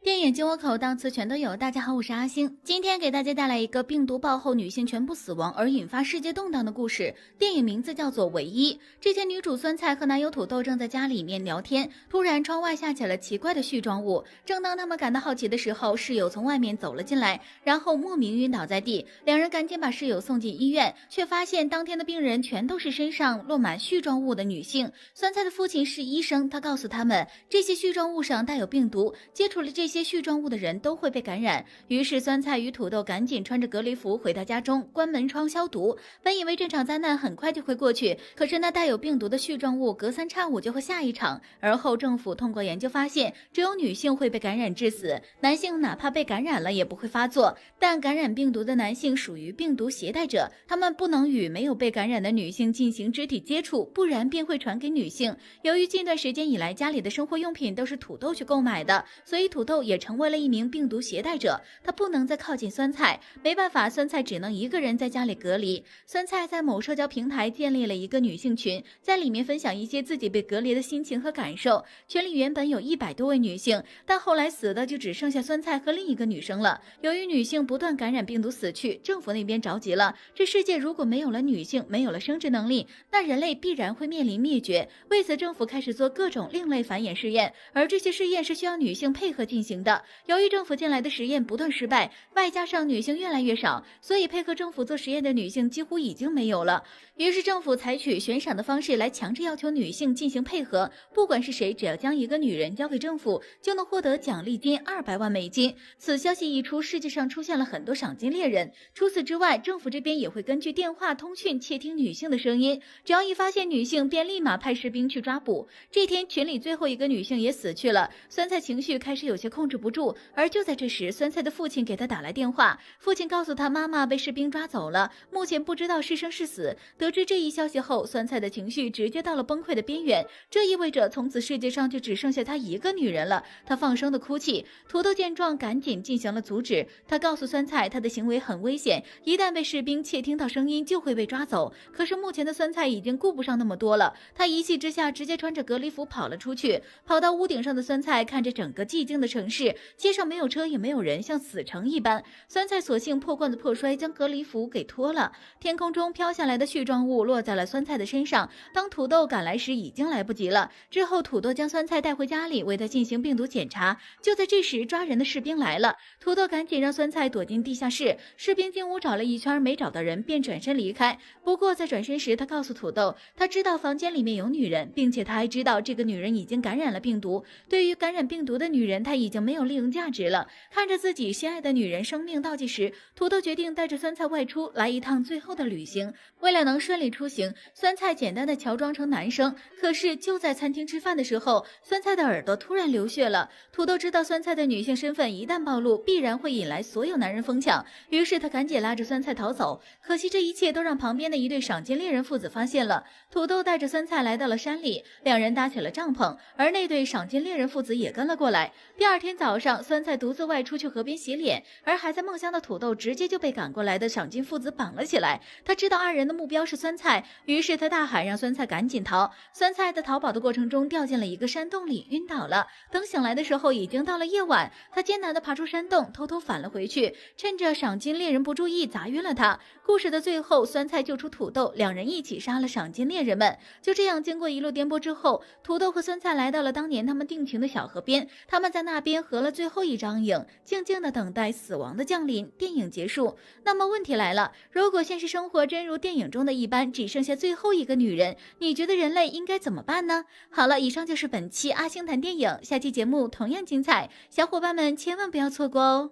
电影进我口，档词全都有。大家好，我是阿星，今天给大家带来一个病毒爆后女性全部死亡而引发世界动荡的故事。电影名字叫做《唯一》。这天，女主酸菜和男友土豆正在家里面聊天，突然窗外下起了奇怪的絮状物。正当他们感到好奇的时候，室友从外面走了进来，然后莫名晕倒在地。两人赶紧把室友送进医院，却发现当天的病人全都是身上落满絮状物的女性。酸菜的父亲是医生，他告诉他们，这些絮状物上带有病毒，接触了这些絮状物的人都会被感染。于是酸菜与土豆赶紧穿着隔离服回到家中，关门窗消毒。本以为这场灾难很快就会过去，可是那带有病毒的絮状物隔三差五就会下一场。而后政府通过研究发现，只有女性会被感染致死，男性哪怕被感染了也不会发作。但感染病毒的男性属于病毒携带者，他们不能与没有被感染的女性进行肢体接触，不然便会传给女性。由于近段时间以来家里的生活用品都是土豆去购买的，所以土豆也成为了一名病毒携带者，他不能再靠近酸菜。没办法，酸菜只能一个人在家里隔离。酸菜在某社交平台建立了一个女性群，在里面分享一些自己被隔离的心情和感受。群里原本有100多位女性，但后来死的就只剩下酸菜和另一个女生了。由于女性不断感染病毒死去，政府那边着急了，这世界如果没有了女性，没有了生殖能力，那人类必然会面临灭绝。为此，政府开始做各种另类繁衍试验，而这些试验是需要女性配合进行的。由于政府进来的实验不断失败，外加上女性越来越少，所以配合政府做实验的女性几乎已经没有了。于是政府采取悬赏的方式来强制要求女性进行配合，不管是谁，只要将一个女人交给政府，就能获得奖励金200万美金。此消息一出，世界上出现了很多赏金猎人。除此之外，政府这边也会根据电话通讯窃听女性的声音，只要一发现女性，便立马派士兵去抓捕。这天，群里最后一个女性也死去了，酸菜情绪开始有些控制不住。而就在这时，酸菜的父亲给他打来电话，父亲告诉他妈妈被士兵抓走了，目前不知道是生是死。得知这一消息后，酸菜的情绪直接到了崩溃的边缘，这意味着从此世界上就只剩下他一个女人了。他放声的哭泣，土豆见状赶紧进行了阻止，他告诉酸菜他的行为很危险，一旦被士兵窃听到声音就会被抓走。可是目前的酸菜已经顾不上那么多了，他一气之下直接穿着隔离服跑了出去。跑到屋顶上的酸菜看着整个寂静的城市，街上没有车也没有人，像死城一般。酸菜索性破罐子破摔，将隔离服给脱了。天空中飘下来的絮状物落在了酸菜的身上，当土豆赶来时已经来不及了。之后土豆将酸菜带回家里，为他进行病毒检查。就在这时，抓人的士兵来了，土豆赶紧让酸菜躲进地下室。士兵进屋找了一圈没找到人，便转身离开。不过在转身时，他告诉土豆，他知道房间里面有女人，并且他还知道这个女人已经感染了病毒。对于感染病毒的女人，他已经没有利用价值了。看着自己心爱的女人生命倒计时，土豆决定带着酸菜外出，来一趟最后的旅行。为了能顺利出行，酸菜简单的乔装成男生。可是就在餐厅吃饭的时候，酸菜的耳朵突然流血了。土豆知道酸菜的女性身份一旦暴露，必然会引来所有男人疯抢，于是他赶紧拉着酸菜逃走。可惜这一切都让旁边的一对赏金猎人父子发现了。土豆带着酸菜来到了山里，两人搭起了帐篷，而那对赏金猎人父子也跟了过来。第二天早上，酸菜独自外出去河边洗脸，而还在梦乡的土豆直接就被赶过来的赏金父子绑了起来。他知道二人的目标是酸菜，于是他大喊让酸菜赶紧逃。酸菜在逃跑的过程中掉进了一个山洞里，晕倒了。等醒来的时候，已经到了夜晚，他艰难地爬出山洞，偷偷返了回去，趁着赏金猎人不注意砸晕了他。故事的最后，酸菜救出土豆，两人一起杀了赏金猎人们。就这样，经过一路颠簸之后，土豆和酸菜来到了当年他们定情的小河边，他们在那边合了最后一张影，静静地等待死亡的降临。电影结束。那么问题来了，如果现实生活真如电影中的一般，只剩下最后一个女人，你觉得人类应该怎么办呢？好了，以上就是本期阿星谈电影，下期节目同样精彩，小伙伴们千万不要错过哦。